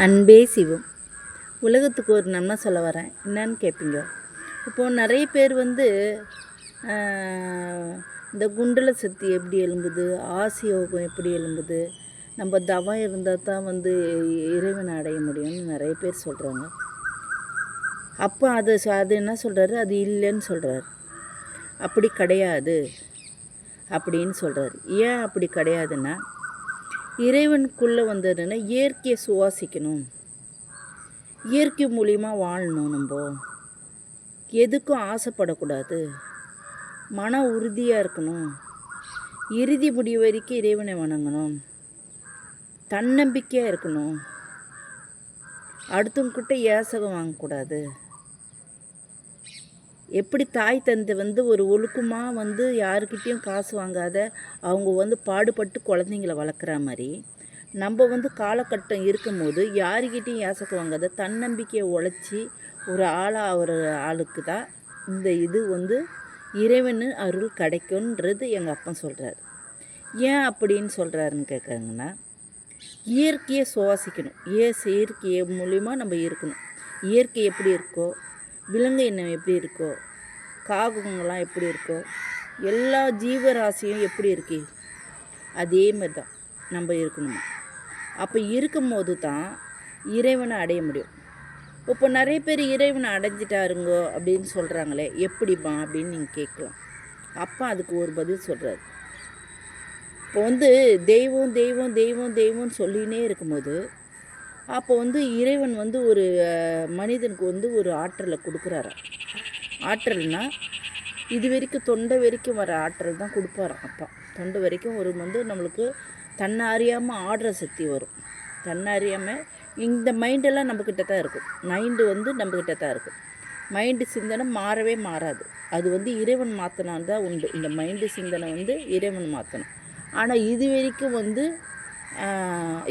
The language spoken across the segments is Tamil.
அன்பே சிவம். உலகத்துக்கு ஒரு நன்மை சொல்ல வரேன். என்னன்னு கேட்பீங்க. இப்போது நிறைய பேர் இந்த குண்டல சக்தி எப்படி எழும்புது, ஆசியோகம் எப்படி எழும்புது, நம்ம தவம் இருந்தால் தான் இறைவனை அடைய முடியும்னு நிறைய பேர் சொல்கிறாங்க. அப்போ அது என்ன சொல்கிறாரு, அது இல்லைன்னு சொல்கிறாரு. அப்படி கிடையாது அப்படின்னு சொல்கிறாரு. ஏன் அப்படி கிடையாதுன்னா, இறைவனுக்குள்ளே வந்ததுன்னா இயற்கையை சுவாசிக்கணும், இயற்கை மூலிமா வாழணும். நம்ம எதுக்கும் ஆசைப்படக்கூடாது, மன உறுதியாக இருக்கணும், இறுதி முடிவு வரைக்கும் இறைவனை வணங்கணும், தன்னம்பிக்கையாக இருக்கணும், அடுத்தவங்கிட்ட ஏசகம் வாங்கக்கூடாது. எப்படி தாய் தந்தை ஒரு ஒழுக்கமாக யாருக்கிட்டேயும் காசு வாங்காத அவங்க பாடுபட்டு குழந்தைங்கள வளர்க்குற மாதிரி, நம்ம காலகட்டம் இருக்கும்போது யாருக்கிட்டேயும் ஏசகம் வாங்காத தன்னம்பிக்கையை உழைச்சி ஒரு ஆளுக்கு தான் இந்த இது இறைவன் அருள் கிடைக்கும்ன்றது எங்கள் அப்பா சொல்கிறார். ஏன் அப்படின்னு சொல்கிறாருன்னு கேட்குறாங்கன்னா, இயற்கையை சுவாசிக்கணும். இயற்கையை மூலிமா நம்ம இருக்கணும். இயற்கை எப்படி இருக்கோ, விலங்கு இனம் எப்படி இருக்கோ, காகங்கள்லாம் எப்படி இருக்கோ, எல்லா ஜீவராசியும் எப்படி இருக்கு, அதே மாதிரி தான் நம்ம இருக்கணும். அப்போ இருக்கும்போது தான் இறைவனை அடைய முடியும். இப்போ நிறைய பேர் இறைவனை அடைஞ்சிட்டாருங்கோ அப்படின்னு சொல்கிறாங்களே, எப்படிப்பா அப்படின்னு நீங்கள் கேட்கலாம். அப்போ அதுக்கு ஒரு பதில் சொல்கிறார். இப்போ தெய்வம் தெய்வம் தெய்வம் தெய்வம்னு சொல்லினே இருக்கும்போது, அப்போ இறைவன் ஒரு மனிதனுக்கு ஒரு ஆற்றலை கொடுக்குறாரு. ஆற்றல்னால் இது வரைக்கும் தொண்டை வரைக்கும் வர ஆற்றல் தான் கொடுப்பாராம் அப்பா. தொண்டை வரைக்கும் ஒரு நம்மளுக்கு தன்னை அறியாமல் ஆடுற சக்தி வரும். தன்னை அறியாமல் இந்த மைண்டெல்லாம் நம்மக்கிட்ட தான் இருக்கும். மைண்டு நம்மக்கிட்ட தான் இருக்கும். மைண்டு சிந்தனை மாறவே மாறாது. அது இறைவன் மாற்றினான் தான் உண்டு. இந்த மைண்டு சிந்தனை இறைவன் மாற்றணும். ஆனால் இது வரைக்கும்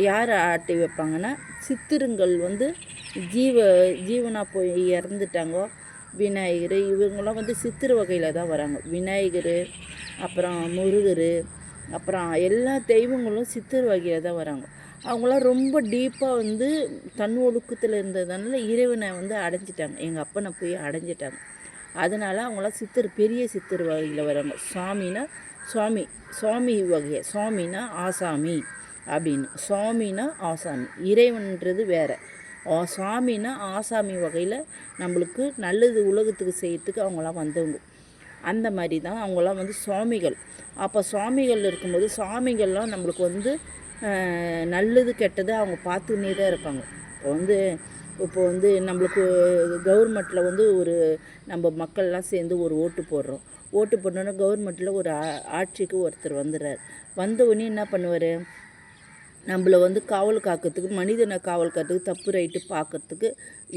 யார் ஆட்டி வைப்பாங்கன்னா, சித்திரங்கள் ஜீவனாக போய் இறந்துட்டாங்கோ. விநாயகர் இவங்களாம் சித்திர வகையில் தான் வராங்க. விநாயகர், அப்புறம் முருகர், அப்புறம் எல்லா தெய்வங்களும் சித்திர வகையில் தான் வராங்க. அவங்களாம் ரொம்ப டீப்பாக தன் ஒழுக்கத்தில் இருந்ததுனால இறைவனை அடைஞ்சிட்டாங்க. எங்கள் அப்பனை போய் அடைஞ்சிட்டாங்க. அதனால் அவங்களாம் பெரிய சித்திர வகையில் வராங்க. சுவாமின்னா சுவாமி வகையை, சுவாமின்னா ஆசாமி அப்படின்னு. சுவாமின்னா ஆசாமி, இறைவன்றது வேறு. சுவாமின்னா ஆசாமி வகையில் நம்மளுக்கு நல்லது உலகத்துக்கு செய்யறதுக்கு அவங்களாம் வந்தவங்க. அந்த மாதிரி தான் அவங்களாம் சுவாமிகள். அப்போ சுவாமிகள் இருக்கும்போது சுவாமிகள்லாம் நம்மளுக்கு நல்லது கெட்டது அவங்க பார்த்துக்கினே தான் இருப்பாங்க. இப்போ நம்மளுக்கு கவர்மெண்ட்டில் ஒரு நம்ம மக்கள்லாம் சேர்ந்து ஒரு ஓட்டு போடுறோம். ஓட்டு போட்டோன்னா கவர்மெண்ட்டில் ஒரு ஆட்சிக்கு ஒருத்தர் வந்துடுறார். வந்தவுடனே என்ன பண்ணுவார், நம்மளை காவல் காக்கிறதுக்கு, மனிதனை காவல் காக்கிறதுக்கு, தப்பு ரைட்டு பார்க்கறதுக்கு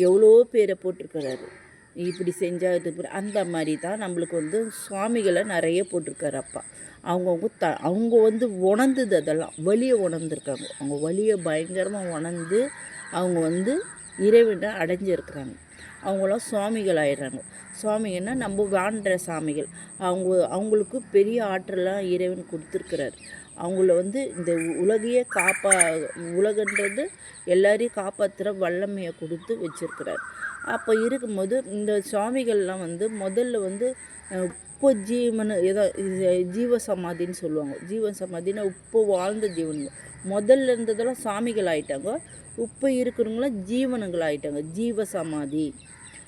எவ்வளோ பேரை போட்டிருக்கிறாரு. இப்படி செஞ்சால் இது அந்த மாதிரி தான் நம்மளுக்கு சுவாமிகளை நிறைய போட்டிருக்காரு அப்பா. அவங்க உணர்ந்தது, அதெல்லாம் வலியை உணர்ந்துருக்காங்க. அவங்க வலியை பயங்கரமாக உணர்ந்து அவங்க இறைவனை அடைஞ்சிருக்கிறாங்க. அவங்களாம் சுவாமிகள் ஆயிடுறாங்க. சுவாமிங்கன்னா நம்ம வாழ்கிற சாமிகள். அவங்களுக்கு பெரிய ஆற்றலாம் இறைவன் கொடுத்துருக்கிறார். அவங்கள இந்த உலகையே உலகன்றது எல்லாரையும் காப்பாற்றுற வல்லமையை கொடுத்து வச்சுருக்கிறார். அப்போ இருக்கும்போது இந்த சுவாமிகள்லாம் முதல்ல உப்பு ஜீவன் ஜீவ சமாதின்னு சொல்லுவாங்க. ஜீவ சமாதினா உப்பு வாழ்ந்த ஜீவனுங்க. முதல்ல இருந்ததெல்லாம் சாமிகள் ஆகிட்டாங்க. உப்பு இருக்கிறவங்களாம் ஜீவனுங்கள் ஆகிட்டாங்க. ஜீவ சமாதி.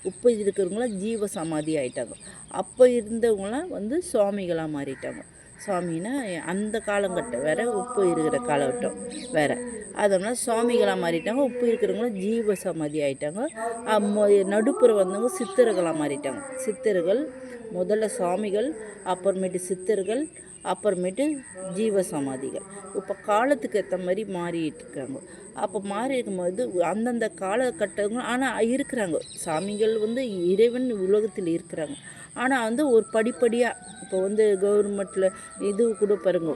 உப்பு இருக்கிறவங்களாம் ஜீவ சமாதி ஆகிட்டாங்க. அப்போ இருந்தவங்களாம் சுவாமிகளாக மாறிட்டாங்க. சுவாமின்னா அந்த காலங்கட்டம் வேறு, உப்பு இருக்கிற காலகட்டம் வேறு. அதனால் சுவாமிகளாக மாறிட்டாங்க. உப்பு இருக்கிறவங்களாம் ஜீவ சமாதி ஆகிட்டாங்க. நடுப்புற வந்தவங்க சித்தர்களாக மாறிட்டாங்க. சித்தர்கள் முதல்ல சுவாமிகள், அப்புறமேட்டு சித்தர்கள், அப்புறமேட்டு ஜீவ சமாதிகள். இப்போ காலத்துக்கு ஏற்ற மாதிரி மாறிட்டு இருக்காங்க. அப்போ மாறி இருக்கும்போது அந்தந்த காலகட்டங்கள் ஆனால் இருக்கிறாங்க. சாமிகள் இறைவன் உலகத்தில் இருக்கிறாங்க. ஆனால் ஒரு படிப்படியாக இப்போ கவர்மெண்ட்டில் இது கூட பாருங்க,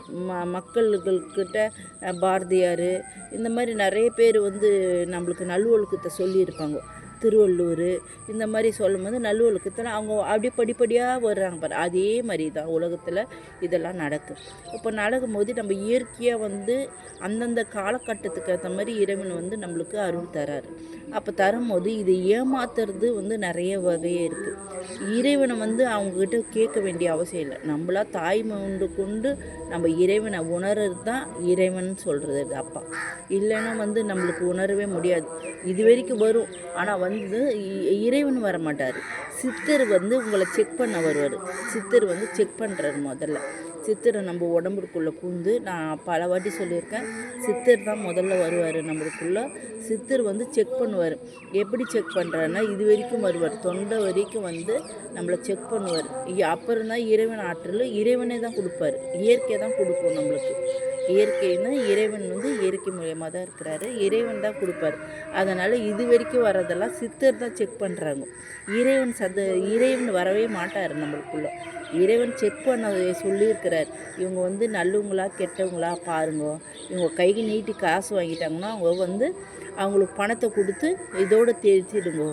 மக்கள்கிட்ட பாரதியார் இந்த மாதிரி நிறைய பேர் நம்மளுக்கு நல்வொழுக்கத்தை சொல்லியிருப்பாங்க. திருவள்ளூர் இந்த மாதிரி சொல்லும்போது நல்லொழுக்கத்தில் அவங்க அப்படியே படிப்படியாக வர்றாங்க பாரு. அதே மாதிரி தான் உலகத்தில் இதெல்லாம் நடக்கும். இப்போ நடக்கும்போது நம்ம இயற்கையாக வந்து அந்தந்த காலகட்டத்துக்கு ஏற்ற மாதிரி இறைவன் வந்து நம்மளுக்கு அருள் தராரு. அப்போ தரும்போது இதை ஏமாத்துறது வந்து நிறைய வகையே இருக்குது. இறைவனை வந்து அவங்கக்கிட்ட கேட்க வேண்டிய அவசியம் இல்லை. நம்மளா தாய்மை உண்டு கொண்டு நம்ம இறைவனை உணர்றது தான் இறைவன் சொல்கிறது அப்பா. இல்லைன்னா வந்து நம்மளுக்கு உணரவே முடியாது. இது வரைக்கும் வரும், ஆனால் வந்து இறைவன் வர மாட்டார். சித்தர் வந்து உங்களை செக் பண்ண வருவார். சித்தர் வந்து செக் பண்ணுறாரு முதல்ல. சித்தரை நம்ம உடம்புக்குள்ளே பூந்து, நான் பல வாட்டி சொல்லியிருக்கேன், சித்தர் தான் முதல்ல வருவார் நம்மளுக்குள்ளே. சித்தர் வந்து செக் பண்ணுவார். எப்படி செக் பண்ணுறாருன்னா, இது வரைக்கும் வருவார், தொண்டை வரைக்கும் வந்து நம்மளை செக் பண்ணுவார். அப்புறம் தான் இறைவன் ஆற்றல் இறைவனே தான் கொடுப்பார். இயற்கை தான் கொடுக்கும் நம்மளுக்கு. இயற்கைன்னா இறைவன் வந்து இயற்கை மூலியமாக தான் இருக்கிறாரு. இறைவன் தான் கொடுப்பார். அதனால் இது வரைக்கும் வர்றதெல்லாம் சித்தர் தான் செக் பண்ணுறாங்க. இறைவன் வரவே மாட்டார் நம்மளுக்குள்ளே. இறைவன் செக் பண்ண சொல்லியிருக்கிறார். இவங்க வந்து நல்லவங்களா கெட்டவங்களா பாருங்க. இவங்க கைக்கு நீட்டி காசு வாங்கிட்டாங்கன்னா அவங்க வந்து அவங்களுக்கு பணத்தை கொடுத்து இதோடு தெரிச்சிடுங்க.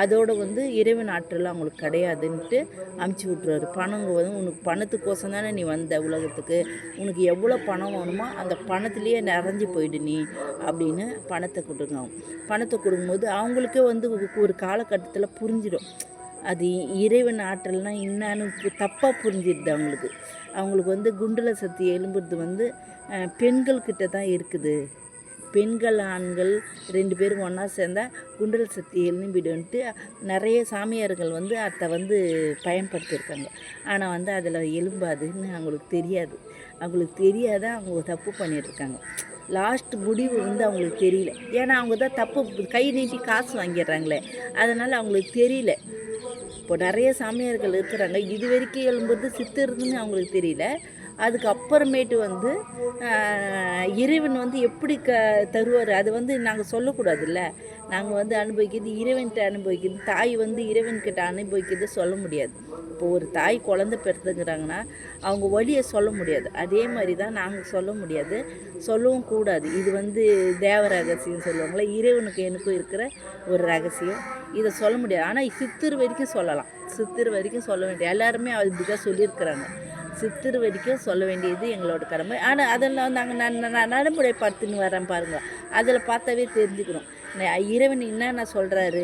அதோடு வந்து இறைவன் ஆற்றல் அவங்களுக்கு கிடையாதுன்ட்டு அமுச்சு விட்ருவாரு. பணங்க வந்து உனக்கு பணத்துக்கோசம் தானே நீ வந்த உலகத்துக்கு, உனக்கு எவ்வளோ பணம் வேணுமோ அந்த பணத்துலேயே நிறைஞ்சு போயிடு நீ அப்படின்னு பணத்தை கொடுங்க. பணத்தை கொடுக்கும்போது அவங்களுக்கே வந்து ஒரு காலகட்டத்தில் புரிஞ்சிடும் அது இறைவன் ஆற்றல்னால் என்னான்னு தப்பாக புரிஞ்சிடுது அவங்களுக்கு. அவங்களுக்கு வந்து குண்டல சக்தி எழும்புறது வந்து பெண்கள்கிட்ட தான் இருக்குது. பெண்கள் ஆண்கள் 2 பேரும் ஒன்றா சேர்ந்தால் குண்டல சக்தி எழும்பிடுன்ட்டு நிறைய சாமியார்கள் வந்து அதை வந்து பயன்படுத்தியிருக்காங்க. ஆனால் வந்து அதில் எழும்பாதுன்னு அவங்களுக்கு தெரியாது. அவங்களுக்கு தெரியாத அவங்க தப்பு பண்ணிட்டுருக்காங்க. லாஸ்ட் முடிவு வந்து அவங்களுக்கு தெரியல. ஏன்னா அவங்க தான் தப்பு கை நீட்டி காசு வாங்கிடுறாங்களே, அதனால் அவங்களுக்கு தெரியல. இப்போ நிறைய சாமியார்கள் இருக்கிறாங்க, இது வரைக்கும் எழும்புறது சித்தருதுன்னு அவங்களுக்கு தெரியல. அதுக்கப்புறமேட்டு வந்து இறைவன் வந்து எப்படி தருவார் அது வந்து நாங்கள் சொல்லக்கூடாதுல்ல. நாங்கள் வந்து அனுபவிக்கிறது இறைவன்கிட்ட அனுபவிக்கிறது. தாய் வந்து இறைவன்கிட்ட அனுபவிக்கிறது சொல்ல முடியாது. இப்போ ஒரு தாய் குழந்தை பெறுதுங்கிறாங்கன்னா அவங்க வழியை சொல்ல முடியாது. அதே மாதிரி தான் நாங்கள் சொல்ல முடியாது, சொல்லவும் கூடாது. இது வந்து தேவ ரகசியம் சொல்லுவாங்களே, இறைவனுக்கு எனக்கும் இருக்கிற ஒரு ரகசியம். இதை சொல்ல முடியாது. ஆனால் சித்தர் வரைக்கும் சொல்லலாம். சித்தர் வரைக்கும் சொல்ல வேண்டிய எல்லாருமே அப்படி தான் சொல்லியிருக்கிறாங்க. சித்தர் வரைக்கும் சொல்ல வேண்டியது எங்களோட கடமை. ஆனால் அதெல்லாம் நாங்கள் நடைமுறைப்படுத்தின்னு வரேன் பாருங்கள். அதில் பார்த்தாவே தெரிஞ்சுக்கிறோம் இறைவன் என்னென்ன சொல்கிறாரு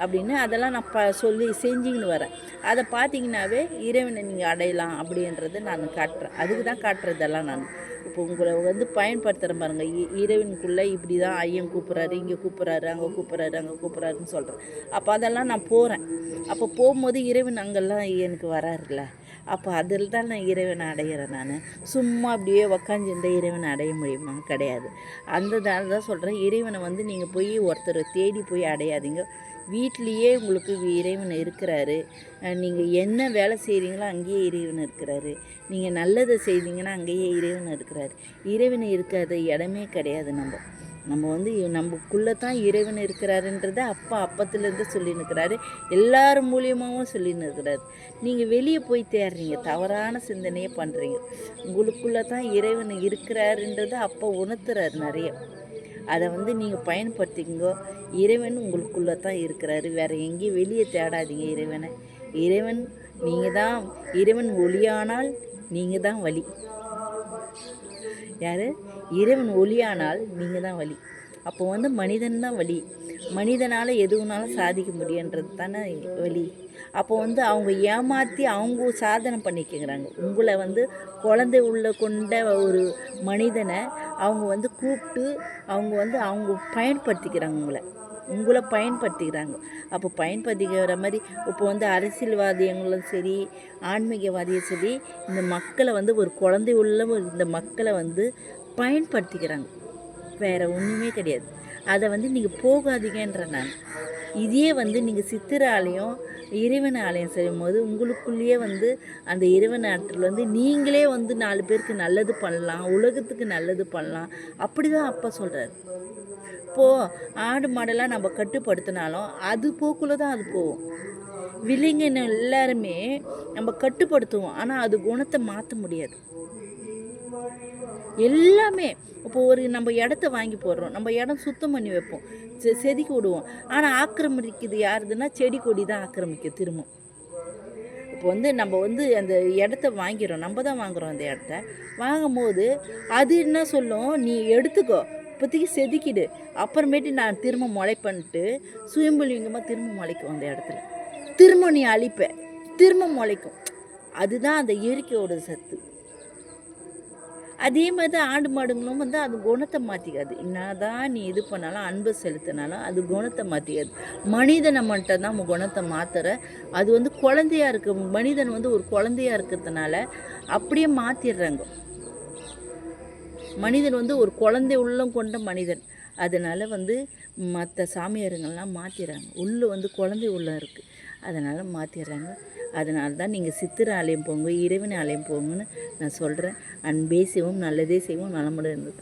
அப்படின்னு. அதெல்லாம் நான் சொல்லி செஞ்சுக்கின்னு வரேன். அதை பார்த்தீங்கன்னாவே இறைவனை நீங்கள் அடையலாம் அப்படின்றது நான் காட்டுறேன். அதுக்கு தான் காட்டுறதெல்லாம் நான். இப்போ உங்களை வந்து பயன்படுத்துகிறேன் பாருங்கள். இறைவனுக்குள்ளே இப்படி தான் ஐயன் கூப்பிட்றாரு, இங்கே கூப்பிட்றாரு, அங்கே கூப்பிட்றாரு, அங்கே கூப்பிட்றாருன்னு சொல்கிறேன். அப்போ அதெல்லாம் நான் போகிறேன். அப்போ போகும்போது இறைவன் அங்கெல்லாம் எனக்கு வராருல்ல, அப்போ அதில் தான் நான் இறைவனை அடைகிறேன். நான் சும்மா அப்படியே உக்காந்துருந்த இறைவனை அடைய முடியுமா? கிடையாது. அந்த தான் சொல்கிறேன், இறைவனை வந்து நீங்கள் போய் ஒருத்தரை தேடி போய் அடையாதீங்க. வீட்லேயே உங்களுக்கு இறைவன் இருக்கிறாரு. நீங்கள் என்ன வேலை செய்கிறீங்களோ அங்கேயே இறைவன் இருக்கிறாரு. நீங்கள் நல்லதை செய்தீங்கன்னா அங்கேயே இறைவன் இருக்கிறாரு. இறைவன் இருக்காத இடமே கிடையாது. நம்ம வந்து நமக்குள்ளே தான் இறைவன் இருக்கிறாருன்றத அப்பத்துலேருந்து சொல்லின்னு இருக்கிறாரு. எல்லாரும் மூலியமாகவும் சொல்லின்னு இருக்கிறாரு. நீங்கள் வெளியே போய் தேடுறீங்க, தவறான சிந்தனையை பண்ணுறீங்க. உங்களுக்குள்ளே தான் இறைவன் இருக்கிறாருன்றதை அப்பா உணர்த்துறாரு நிறைய. அதை வந்து நீங்கள் பயன்படுத்திக்கோ. இறைவன் உங்களுக்குள்ளே தான் இருக்கிறாரு. வேறு எங்கேயும் வெளியே தேடாதீங்க இறைவனை. இறைவன் நீங்கள் தான். இறைவன் ஒளியானால் நீங்கள் தான் வழி. யார்? இறைவன் ஒளியானால் நீங்கள் தான் வழி. அப்போ வந்து மனிதன் தான் வழி. மனிதனால் எதுவுனாலும் சாதிக்க முடியுன்றது தானே வழி. அப்போ வந்து அவங்க ஏமாற்றி அவங்க சாதனை பண்ணிக்கிறாங்க. உங்களை வந்து குழந்தை உள்ள கொண்ட ஒரு மனிதனை அவங்க வந்து கூப்பிட்டு அவங்க பயன்படுத்திக்கிறாங்க. உங்களை பயன்படுத்திக்கிறாங்க. அப்போ பயன்படுத்திக்கிற மாதிரி இப்போ வந்து அரசியல்வாதிகளும் சரி, ஆன்மீகவாதியும் சரி, இந்த மக்களை வந்து ஒரு குழந்தை உள்ள இந்த மக்களை வந்து பயன்படுத்திக்கிறாங்க. வேறு ஒன்றுமே கிடையாது. அதை வந்து நீங்கள் போகாதீங்கன்ற நான். இதே வந்து நீங்கள் சித்திர ஆலயம் இறைவன் ஆலயம் செய்யும்போது உங்களுக்குள்ளேயே வந்து அந்த இறைவன் ஆற்றல் வந்து நீங்களே வந்து 4 பேருக்கு நல்லது பண்ணலாம், உலகத்துக்கு நல்லது பண்ணலாம். அப்படி தான் அப்பா சொல்கிறார். இப்போது ஆடு மாடெல்லாம் நம்ம கட்டுப்படுத்தினாலும் அது போக்குள்ள தான் அது போகும். விலங்கின எல்லாருமே நம்ம கட்டுப்படுத்துவோம், ஆனால் அது குணத்தை மாற்ற முடியாது. எல்லாமே. இப்போ ஒரு நம்ம இடத்த வாங்கி போடுறோம், நம்ம இடம் சுத்தம் பண்ணி வைப்போம், செதுக்கி விடுவோம். ஆனால் ஆக்கிரமிக்குது யாருதுன்னா செடி கொடி தான் ஆக்கிரமிக்குது திரும்ப. இப்போ வந்து நம்ம வந்து அந்த இடத்த வாங்கிறோம், நம்ம தான் வாங்குகிறோம் அந்த இடத்த. வாங்கும்போது அது என்ன சொல்லும், நீ எடுத்துக்கோ, இப்போதைக்கு செதுக்கிடு, அப்புறமேட்டு நான் திரும்ப முளைப்பன்ட்டு சுயம்புலிங்கமாக திரும்ப முளைக்கும் அந்த இடத்துல. திரும்ப நீ அழிப்ப, திரும்ப முளைக்கும். அதுதான் அந்த இயற்கையோட சத்து. அதே மாதிரி தான் ஆடு மாடுங்களும் வந்து அது குணத்தை மாற்றிக்காது. என்னதான் நீ இது பண்ணாலும், அன்பு செலுத்தினாலும் அது குணத்தை மாற்றிக்காது. மனிதனை மட்டும் தான் குணத்தை மாற்றுற. அது வந்து குழந்தையா இருக்கு, மனிதன் வந்து ஒரு குழந்தையா இருக்கிறதுனால அப்படியே மாற்றிடுறாங்க. மனிதன் வந்து ஒரு குழந்தை உள்ளம் கொண்ட மனிதன். அதனால் வந்து மற்ற சாமியாருங்கள்லாம் மாற்றிடுறாங்க. உள்ளே வந்து குழந்தை உள்ளம் இருக்குது, அதனால் மாற்றிடுறாங்க. அதனால தான் நீங்கள் சித்திரை ஆலயம் போங்க, இறைவன் ஆலயம் போங்கன்னு நான் சொல்கிறேன். அன்பே செய்வோம், நல்லதே செய்வோம், நலமுடன் இருந்தது.